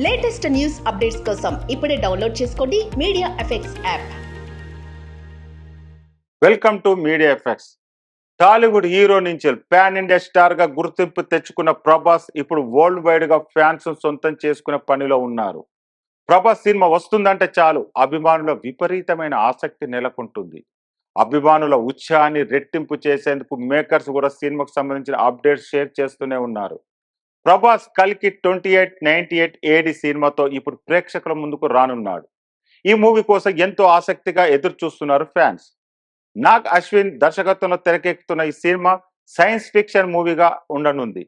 Latest news updates కోసం ఇప్పుడే download చేసుకోండి media effects app. Welcome to media effects. Tollywood hero నుంచి పాన్ ఇండియా స్టార్ గా గుర్తింపు తెచ్చుకున్న ప్రభాస్ ఇప్పుడు వరల్డ్ వైడ్ గా ఫ్యాన్స్ సొంతం చేసుకునే పనిలో ఉన్నారు. ప్రభాస్ సినిమా వస్తుందంటే చాలు అభిమానుల విపరీతమైన ఆసక్తి నెలకొంటుంది. అభిమానుల ఉత్సాహాన్ని రెట్టింపు చేసేందుకు మేకర్స్ కూడా సినిమాకు సంబంధించిన అప్డేట్స్ షేర్ చేస్తూనే ఉన్నారు. ప్రభాస్ కల్కి 2898 ఏడి సినిమాతో ఇప్పుడు ప్రేక్షకుల ముందుకు రానున్నాడు. ఈ మూవీ కోసం ఎంతో ఆసక్తిగా ఎదురు చూస్తున్నారు ఫ్యాన్స్. నాగ్ అశ్విన్ దర్శకత్వంలో తెరకెక్కుతున్న ఈ సినిమా సైన్స్ ఫిక్షన్ మూవీగా ఉండనుంది.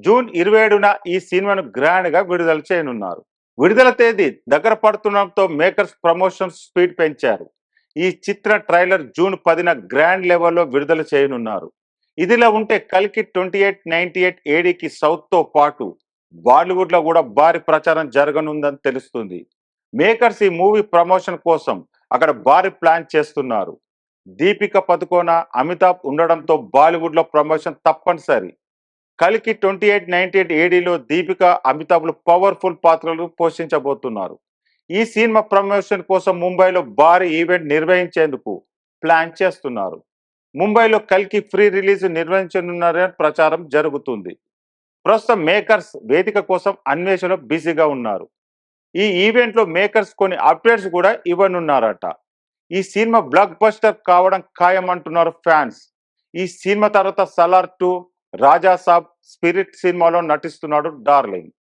జూన్ 27న ఈ సినిమాను గ్రాండ్ గా విడుదల చేయనున్నారు. విడుదల తేదీ దగ్గర పడుతుండటంతో మేకర్స్ ప్రమోషన్ స్పీడ్ పెంచారు. ఈ చిత్ర ట్రైలర్ జూన్ 10న గ్రాండ్ లెవెల్లో విడుదల చేయనున్నారు. ఇదిలా ఉంటే కల్కి 2898 ఏడీకి సౌత్ తో పాటు బాలీవుడ్ లో కూడా భారీ ప్రచారం జరగనుందని తెలుస్తుంది. మేకర్స్ ఈ మూవీ ప్రమోషన్ కోసం అక్కడ భారీ ప్లాన్ చేస్తున్నారు. దీపిక పదుకోన, అమితాబ్ ఉండడంతో బాలీవుడ్ లో ప్రమోషన్ తప్పనిసరి. కల్కి 2898 ఏడీలో దీపిక, అమితాబ్లు పవర్ఫుల్ పాత్రలు పోషించబోతున్నారు. ఈ సినిమా ప్రమోషన్ కోసం ముంబైలో భారీ ఈవెంట్ నిర్వహించేందుకు ప్లాన్ చేస్తున్నారు. ముంబైలో కల్కి ఫ్రీ రిలీజ్ నిర్వహించనున్నారని ప్రచారం జరుగుతుంది. ప్రస్తుతం మేకర్స్ వేదిక కోసం అన్వేషణలో బిజీగా ఉన్నారు. ఈ ఈవెంట్ లో మేకర్స్ కొన్ని అప్డేట్స్ కూడా ఇవ్వనున్నారట. ఈ సినిమా బ్లాక్ బస్టర్ కావడం ఖాయమంటున్నారు ఫ్యాన్స్. ఈ సినిమా తర్వాత సలార్ 2, రాజా సాబ్, స్పిరిట్ సినిమాలో నటిస్తున్నాడు డార్లింగ్.